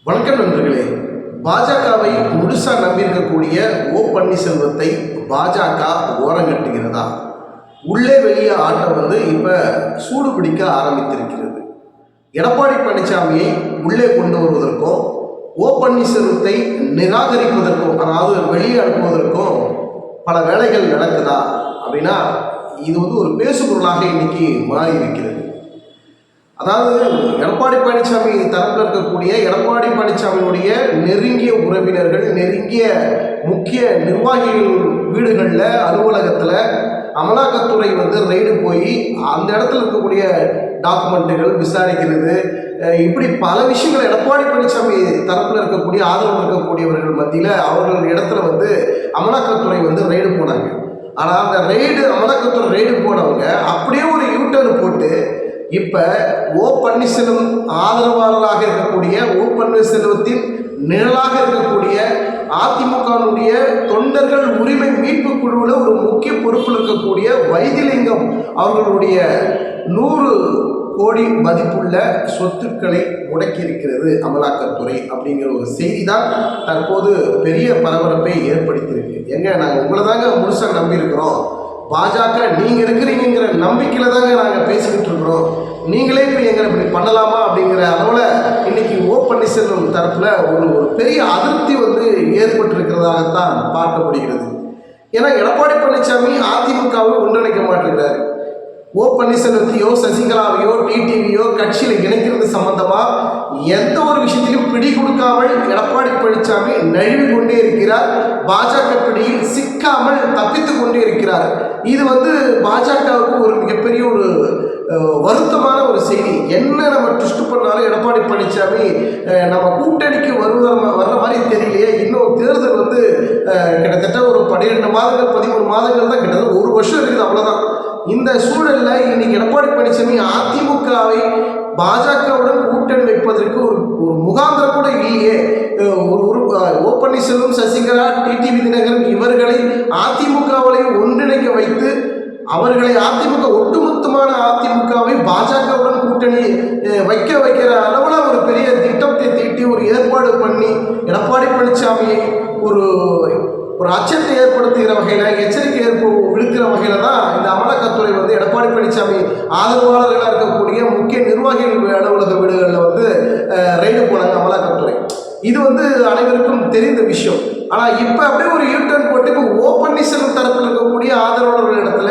வணக்கம் நண்பர்களே. பாஜகவை முழுசா நம்பியிருக்கக்கூடிய பன்னீர்செல்வத்தை பாஜக ஓரங்கட்டுகிறதா? உள்ளே வெளியே ஆட்டம் இப்போ சூடு பிடிக்க ஆரம்பித்திருக்கிறது. எடப்பாடி பழனிசாமியை உள்ளே கொண்டு வருவதற்கும் பன்னீர்செல்வத்தை நிராகரிப்பதற்கும், அதாவது வெளியே அனுப்புவதற்கும் பல வேலைகள் நடக்குதா அப்படின்னா இது ஒரு பேசுபொருளாக இன்னைக்கு மாறி இருக்கிறது. அதாவது எடப்பாடி பழனிசாமி தரப்பில் இருக்கக்கூடிய எடப்பாடி பழனிசாமியுடைய நெருங்கிய உறவினர்கள், நெருங்கிய முக்கிய நிர்வாகிகள் வீடுகளில், அலுவலகத்தில் அமலாக்கத்துறை ரெய்டு போய் அந்த இடத்துல இருக்கக்கூடிய டாக்குமெண்ட்டுகள் விசாரிக்கிறது, இப்படி பல விஷயங்கள் எடப்பாடி பழனிசாமி தரப்பில் இருக்கக்கூடிய ஆதரவு இருக்கக்கூடியவர்கள் மத்தியில் அவர்கள் இடத்துல அமலாக்கத்துறை ரெய்டு போனாங்க. ஆனால் அந்த அமலாக்கத்துறை ரெய்டு போனவங்க அப்படியே ஒரு யூட்டர்ன் போட்டு இப்போ பன்னீர்செல்வம் ஆதரவாளராக இருக்கக்கூடிய பன்னீர்செல்வத்தின் நிழலாக இருக்கக்கூடிய அதிமுகவுடைய தொண்டர்கள் உரிமை மீட்பு குழுவில் ஒரு முக்கிய பொறுப்பில் இருக்கக்கூடிய வைத்திலிங்கம் அவர்களுடைய 100 கோடி மதிப்புள்ள சொத்துக்களை முடக்கியிருக்கிறது அமலாக்கத்துறை அப்படிங்கிற ஒரு செய்தி தான் தற்போது பெரிய பரபரப்பை ஏற்படுத்தியிருக்கு. நாங்கள் உங்களை தாங்க முழுசாக நம்பியிருக்கிறோம். பாஜக நீங்கள் இருக்கிறீங்கிற நம்பிக்கையில் தாங்க நாங்கள் பேசிக்கிட்டு இருக்கிறோம். நீங்களே இப்போ எங்களை இப்படி பண்ணலாமா அப்படிங்கிற அளவில் இன்னைக்கு பன்னீர்செல்வம் தரப்பில் ஒரு பெரிய அதிருப்தி ஏற்பட்டிருக்கிறதாகத்தான் பார்க்கப்படுகிறது. ஏன்னா எடப்பாடி பழனிசாமி அதிமுகவை ஒன்றிணைக்க மாட்டேங்கிறார். பன்னீர்செல்வத்தையோ சசிகலாவையோ டிடிவியோ கட்சியில் இணைக்கிறது சம்பந்தமாக எந்த ஒரு விஷயத்திலும் பிடி கொடுக்காமல் எடப்பாடி பழனிசாமி நழுவி கொண்டே இருக்கிறார். பாஜக பிடியில் சிக்காமல் தப்பித்து கொண்டே இருக்கிறார். இது பாஜகவுக்கு ஒரு மிகப்பெரிய ஒரு வருத்தமான ஒரு செய்தி. என்ன நம்ம ட்விஸ்ட் பண்ணாலும் எடப்பாடி பழனிசாமி நம்ம கூட்டணிக்கு வர்ற மாதிரி தெரியலையே. இன்னும் தேர்தல் கிட்டத்தட்ட ஒரு 12 மாதங்கள் 13 மாதங்கள் தான், கிட்டத்தட்ட 1 வருஷம் இருக்குது, அவ்வளோதான். இந்த சூழலில் இன்னைக்கு எடப்பாடி பழனிசாமி அதிமுகவை பாஜகவுடன் கூட்டணி வைப்பதற்கு ஒரு முகாந்திரம் கூட இல்லையே. பன்னீர்செல்வம், சசிகலா, டிடிவி தினகரன் இவர்களை அதிமுகவை ஒன்றிணைக்க வைத்து அவர்களை ஒட்டுமொத்தமான அதிமுகவை பாஜகவுடன் கூட்டணி வைக்கிற அளவில் ஒரு பெரிய திட்டத்தை தீட்டி ஒரு ஏற்பாடு பண்ணி எடப்பாடி பழனிசாமியை ஒரு அச்சத்தை ஏற்படுத்துகிற வகையில், எச்சரிக்கை விழுக்கிற வகையில் தான் இந்த அமலாக்கத்துறை எடப்பாடி பழனிசாமி ஆதரவாளர்களாக இருக்கக்கூடிய முக்கிய நிர்வாகிகள் அலுவலக வீடுகளில் ரெய்டு போனாங்க அமலாக்கத்துறை. இது அனைவருக்கும் தெரிந்த விஷயம். ஆனால் இப்போ அப்படியே ஒரு யூட்டர்ன் போட்டு இப்போ பன்னீர்செல்வம் தரப்பில் இருக்கக்கூடிய ஆதரவாளர்கள் இடத்துல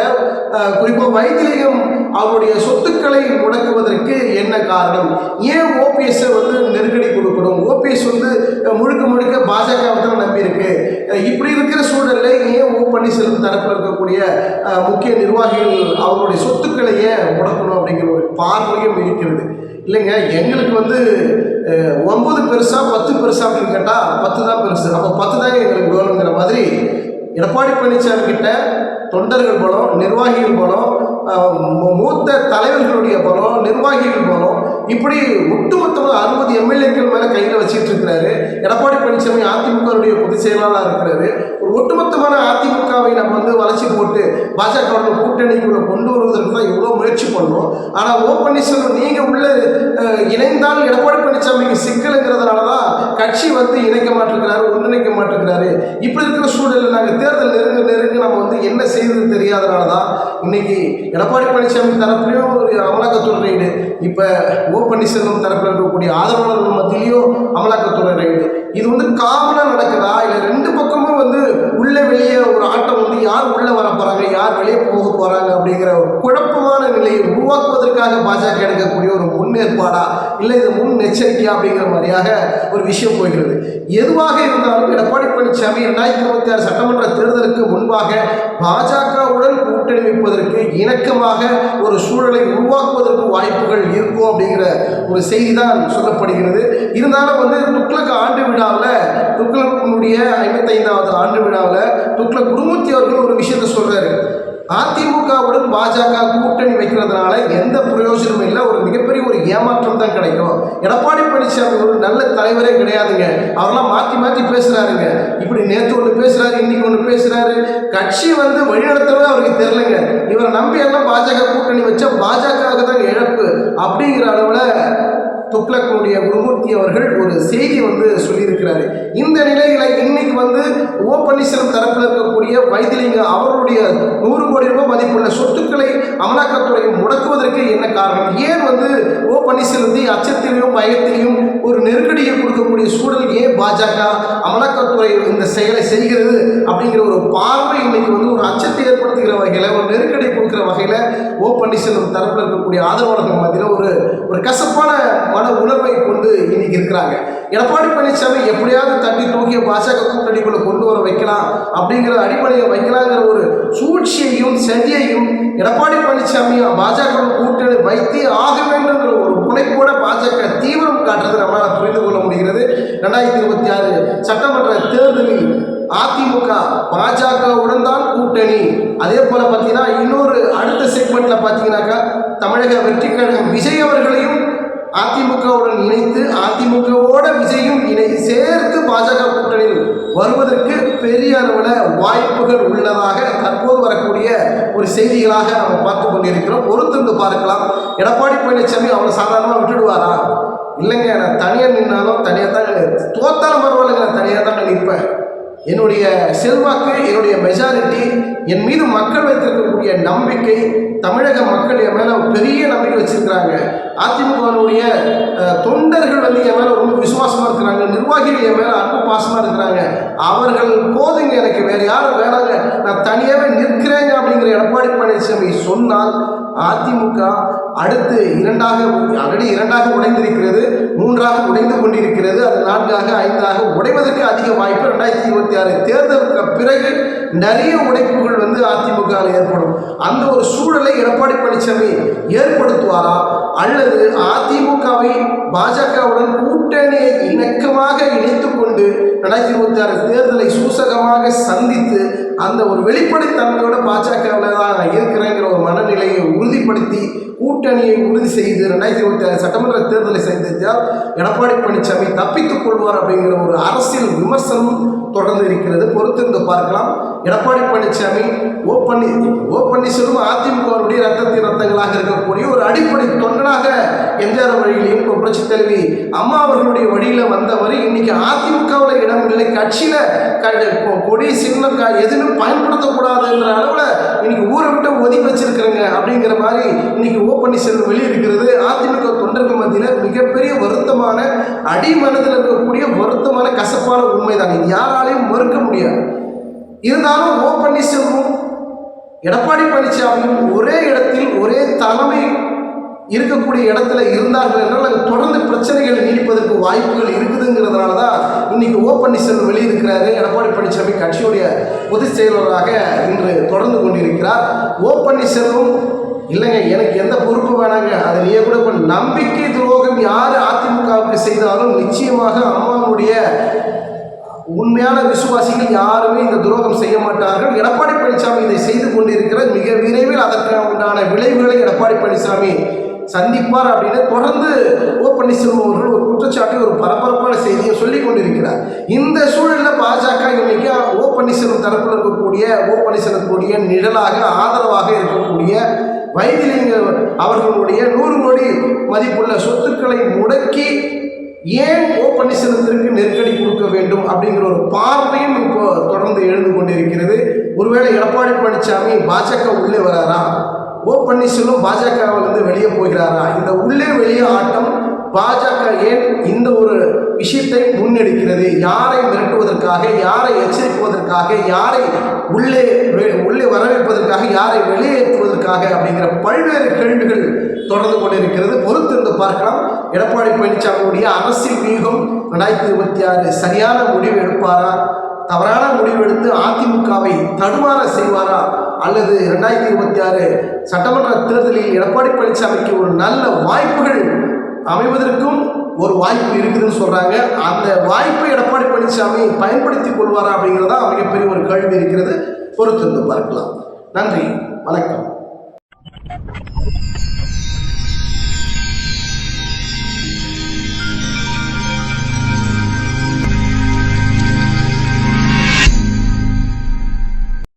குறிப்பாக வைத்திலிங்கம் அவருடைய சொத்துக்களை முடக்குவதற்கு என்ன காரணம்? ஏன் ஓபிஎஸ் நெருக்கடி கொடுக்கணும்? ஓபிஎஸ் முழுக்க பாஜகவை தான் நம்பியிருக்கு. இப்படி இருக்கிற சூழலில் ஏன் பன்னீர்செல்வம் தரப்பில் இருக்கக்கூடிய முக்கிய நிர்வாகிகள் அவருடைய சொத்துக்களை ஏன் முடக்கணும் அப்படிங்கிற ஒரு பார்வையும் இருக்கிறது. இல்லைங்க, எங்களுக்கு 9 பெருசா 10 பெருசா அப்படின்னு கேட்டால் 10 தான் பெருசு. அப்போ 10 தாங்க எங்களுக்கு வேணுங்கிற மாதிரி எடப்பாடி பழனிசாமி கிட்ட தொண்டர்கள் பலம், நிர்வாகிகள் பலம், மூத்த தலைவர்களுடைய பலம், நிர்வாகிகள் பலம், இப்படி ஒட்டுமொத்தமாக 60 எம்எல்ஏக்கள் மேலே கையில் வச்சுட்டு இருக்கிறாரு. எடப்பாடி பழனிசாமி அதிமுகவுடைய பொதுச் செயலாளராக இருக்கிறாரு. ஒரு ஒட்டுமொத்தமான அதிமுகவை நம்ம வளர்ச்சி போட்டு பாஜகவோட கூட்டணிக்குள்ள கொண்டு வருவதற்கு தான் இவ்வளோ முயற்சி பண்ணோம். ஆனால் பன்னீர்செல்வம் நீங்கள் உள்ள இணைந்தால் எடப்பாடி பழனிசாமிக்கு சிக்கலுங்கிறதுனால தான் கட்சி இணைக்க மாட்டேங்கிறாரு, ஒன்றிணைக்க மாட்டேங்கிறாரு. இப்படி இருக்கிற சூழலில் நாங்கள் தேர்தல் நெருங்க நம்ம என்ன செய்வது தெரியாதனால தான் இன்னைக்கு எடப்பாடி பழனிசாமி தரப்புலையும் ஒரு அமலாக்கத்துறை ரெய்டு, இப்போ பன்னீர்செல்வம் தரப்பில் இருக்கக்கூடிய ஆதரவாளர்கள் மத்தியிலையும் அமலாக்கத்துறை ரெய்டு. இது காமனாக நடக்குதா, இல்லை 2 பக்கமும் உள்ளே வெளியே ஒரு ஆட்டம் யார் உள்ளே வர போகிறாங்க, யார் வெளியே போக போகிறாங்க அப்படிங்கிற ஒரு குழப்பமான நிலையை உருவாக்குவதற்காக பாஜக எடுக்கக்கூடிய ஒரு முன்னேற்பாடா, இல்லை இது முன் எச்சரிக்கையா அப்படிங்கிற மாதிரியாக ஒரு விஷயம் போகிறது. எதுவாக இருந்தாலும் எடப்பாடி பழனிசாமி 2026 சட்டமன்ற தேர்தலுக்கு முன்பாக பாஜகவுடன் கூட்டணி வைப்பதற்கு இணக்கமாக ஒரு சூழலை உருவாக்குவதற்கு வாய்ப்புகள் இருக்கும் அப்படிங்கிற ஒரு செய்தி தான் சொல்லப்படுகிறது. இருந்தாலும் துக்ளக் ஆண்டு விழாவில், துக்ளக்குடைய 55வது ஆண்டு விழாவில் துக்ளக் குருமூர்த்தி அவர்கள் ஒரு விஷயத்தை சொல்றாரு. அதிமுகவுடன் பாஜக கூட்டணி வைக்கிறதுனால எந்த பிரயோஜனமும் இல்லை, ஒரு மிகப்பெரிய ஒரு ஏமாற்றம் தான் கிடைக்கும். எடப்பாடி பழனிசாமி ஒரு நல்ல தலைவரே கிடையாதுங்க, அவரெல்லாம் மாற்றி பேசுகிறாருங்க. இப்படி நேற்று ஒன்று பேசுகிறாரு, இன்னைக்கு ஒன்று பேசுகிறாரு. கட்சி வழிநடத்தவே அவருக்கு தெரிலங்க. இவரை நம்பி எல்லாம் பாஜக கூட்டணி வச்சா பாஜகவுக்கு தான் இழப்பு அப்படிங்கிற அளவில் துக்ளக்குடைய குருமூர்த்தி அவர்கள் ஒரு செய்தி சொல்லியிருக்கிறாரு. இந்த நிலையில இன்னைக்கு ஓ பன்னீர்செல்வம் தரப்பில் இருக்கக்கூடிய வைத்திலிங்கம் அவருடைய 100 கோடி ரூபாய் மதிப்புள்ள சொத்துக்களை அமலாக்கத்துறை முடக்குவதற்கு என்ன காரணம்? ஏன் ஓ பன்னீர்செல்வத்தை அச்சத்திலையும் பயத்திலையும் ஒரு நெருக்கடியை கொடுக்கக்கூடிய சூழல் ஏன் பாஜக அமலாக்கத்துறை இந்த செயலை செய்கிறது அப்படிங்கிற ஒரு பார்வை இன்னைக்கு ஒரு அச்சத்தை ஏற்படுத்துகிற வகையில், ஒரு நெருக்கடி கொடுக்குற வகையில் ஓ பன்னீர்செல்வம் தரப்பில் இருக்கக்கூடிய ஆதரவாளர்கள் மத்தியில் ஒரு கசப்பான மன உணர்வை கொண்டு இன்னைக்கு இருக்கிறாங்க. எடப்பாடி பழனிசாமி எப்படியாவது தட்டி தூக்கிய பாஜக கூட்டணிக்குள்ள கொண்டு வர வைக்கலாம் அப்படிங்கிற அடிப்படையை வைக்கலாங்கிற ஒரு சூழ்ச்சியையும் சதியையும் எடப்பாடி பழனிசாமி பாஜக கூட்டணி வைத்தே ஆக வேண்டும்ங்கிற ஒரு முனைப்போட பாஜக தீவிரம் காட்டுறது நம்மளால் புரிந்து கொள்ள முடிகிறது. 2026 சட்டமன்ற தேர்தலில் அதிமுக பாஜகவுடன் தான் கூட்டணி. அதே போல பார்த்தீங்கன்னா இன்னொரு அடுத்த செக்மெண்ட்ல பார்த்தீங்கன்னாக்கா தமிழக வெற்றி கழகம் விஜய் அவர்களையும் அதிமுகவுடன் இணைத்து அதிமுகவோட விஜயும் சேர்த்து பாஜக கூட்டணியில் வருவதற்கு பெரிய அளவில் வாய்ப்புகள் உள்ளதாக தற்போது வரக்கூடிய ஒரு செய்திகளாக நம்ம பார்த்து கொண்டிருக்கிறோம். பொறுத்திருந்து பார்க்கலாம். எடப்பாடி பழனிசாமி அவரை சாதாரணமாக விட்டுடுவாரா? இல்லைங்க, நான் தனியாக நின்னாலும் தனியாக தான், தோத்தாலும் பரவாயில்லைங்க, நான் தனியாக தான் நிற்பேன். என்னுடைய செல்வாக்கு, என்னுடைய மெஜாரிட்டி, என் மீது மக்கள் வைத்திருக்கக்கூடிய நம்பிக்கை, தமிழக மக்கள் என் மேலே பெரிய நம்பிக்கை வச்சிருக்கிறாங்க. அதிமுகவுடைய தொண்டர்கள் என் மேலே ரொம்ப விசுவாசமாக இருக்கிறாங்க. நிர்வாகிகள் என் மேலே அன்பு பாசமாக இருக்கிறாங்க. அவர்கள் போதுங்க, எனக்கு வேறு யாரும் வேணாங்க, நான் தனியாகவே நிற்கிறேங்க அப்படிங்கிற எடப்பாடி பழனிசாமி சொன்னால் அதிமுக அடுத்து இரண்டாக உடைந்திருக்கிறது, 3ஆக உடைந்து கொண்டிருக்கிறது, அது 4ஆக 5ஆக உடைவதற்கு அதிக வாய்ப்பு 2026 தேர்தலுக்கு பிறகு நிறைய உடைப்புகள் அதிமுக ஏற்படும். அந்த ஒரு சூழலை எடப்பாடி பழனிசாமி ஏற்படுத்துவாரா, அல்லது அதிமுகவை பாஜகவுடன் கூட்டணியை இணக்கமாக இணைத்துக் கொண்டு 2026 தேர்தலை சூசகமாக சந்தித்து அந்த ஒரு வெளிப்படைத்தன்மையோட பாஜகவில் தான் இருக்கிறேங்கிற ஒரு மனநிலையை உறுதிப்படுத்தி கூட்டணியை உறுதி செய்து 2026 சட்டமன்ற தேர்தலை சந்தித்தால் எடப்பாடி பழனிசாமி தப்பித்துக் கொள்வார் அப்படிங்கிற ஒரு அரசியல் விமர்சனம் தொடர்ந்து இருக்கிறது. பொறுத்திருந்து பார்க்கலாம். எடப்பாடி பழனிசாமி ஓ பன்னீர்செல்வம் அதிமுகவுடைய ரத்தங்களாக இருக்கக்கூடிய ஒரு அடிப்படை தொண்டனாக எம்ஜிஆர் வழியிலையும் புரட்சி தலைவி அம்மா அவர்களுடைய வழியில் வந்தவர் இன்னைக்கு அதிமுகவில் இடமில்லை, கட்சியில் கொடி சின்னம் எதுவும் பயன்படுத்தக்கூடாது என்ற அளவில் இன்னைக்கு ஊரை விட்டு ஒதுக்கி வச்சிருக்கிறேங்க அப்படிங்கிற மாதிரி இன்னைக்கு ஓ பன்னீர்செல்வம் வெளியிருக்கிறது. அதிமுக தொண்டர்கள் மத்தியில் மிகப்பெரிய வருத்தமான அடிமனதில் இருக்கக்கூடிய வருத்தமான கசப்பான உண்மைதான். இது யாராலையும் மறுக்க முடியாது. இருந்தாலும் ஓ பன்னீர்செல்வம் எடப்பாடி பழனிசாமியும் ஒரே இடத்தில் ஒரே தலைமை இருக்கக்கூடிய இடத்துல இருந்தார்கள் என்றால் அங்கே தொடர்ந்து பிரச்சனைகள் நீடிப்பதற்கு வாய்ப்புகள் இருக்குதுங்கிறதுனால தான் இன்னைக்கு ஓ பன்னீர்செல்வம் வெளியிருக்கிறாரு. எடப்பாடி பழனிசாமி கட்சியுடைய பொதுச் செயலாளராக இன்று தொடர்ந்து கொண்டிருக்கிறார். ஓ பன்னீர்செல்வம் இல்லைங்க, எனக்கு எந்த பொறுப்பு வேணாங்க, அது நீயே கூட இப்போ நம்பிக்கை துரோகம் யார் அதிமுகவுக்கு செய்தாலும் நிச்சயமாக அம்மாவுடைய உண்மையான விசுவாசிகள் யாருமே இந்த துரோகம் செய்ய மாட்டார்கள். எடப்பாடி பழனிசாமி இதை செய்து கொண்டிருக்கிற மிக விரைவில் அதற்கு உண்டான விளைவுகளை எடப்பாடி பழனிசாமி சந்திப்பார் அப்படின்னு தொடர்ந்து ஓ பன்னீர்செல்வம் அவர்கள் ஒரு குற்றச்சாட்டை, ஒரு பரபரப்பான செய்தியை சொல்லிக் கொண்டிருக்கிறார். இந்த சூழலில் பாஜக இன்னைக்கு ஓ பன்னீர்செல்வம் தரப்பில் இருக்கக்கூடிய ஓ பன்னீர்செல்வத்துடைய நிழலாக ஆதரவாக இருக்கக்கூடிய வைத்திலிங்கம் அவர்களுடைய 100 கோடி மதிப்புள்ள சொத்துக்களை முடக்கி ஏன் ஓ பன்னீர்செல்வத்திற்கு நெருக்கடி கொடுக்க வேண்டும் அப்படிங்கிற ஒரு பார்வையும் இப்போ தொடர்ந்து எழுந்து கொண்டிருக்கிறது. ஒருவேளை எடப்பாடி பழனிசாமி பாஜக உள்ளே வராரா, ஓ பன்னீர்செல்வம் பாஜகவிலிருந்து வெளியே போகிறாரா, இந்த உள்ளே வெளியே ஆட்டம் பாஜக ஏன் இந்த ஒரு விஷயத்தை முன்னெடுக்கிறது? யாரை மிரட்டுவதற்காக, யாரை எச்சரிப்பதற்காக, யாரை உள்ளே வரவேற்பதற்காக, யாரை வெளியேற்றுவதற்காக அப்படிங்கிற பல்வேறு கேள்விகள் தொடர்ந்து கொண்டிருக்கிறது. பொறுத்திருந்து பார்க்கலாம். எடப்பாடி பழனிசாமியுடைய அரசியல் வியூகம் 2026 சரியான முடிவு எடுப்பாரா, தவறான முடிவெடுத்து அதிமுகவை தடுமாற செய்வாரா, அல்லது 2026 சட்டமன்ற தேர்தலில் எடப்பாடி பழனிசாமிக்கு ஒரு நல்ல வாய்ப்புகள் அமைவதற்கும் ஒரு வாய்ப்பு இருக்குதுன்னு சொல்கிறாங்க. அந்த வாய்ப்பை எடப்பாடி பழனிசாமி பயன்படுத்தி கொள்வாரா அப்படிங்கிறதா மிகப்பெரிய ஒரு கேள்வி இருக்கிறது. பொறுத்திருந்து பார்க்கலாம். நன்றி, வணக்கம்.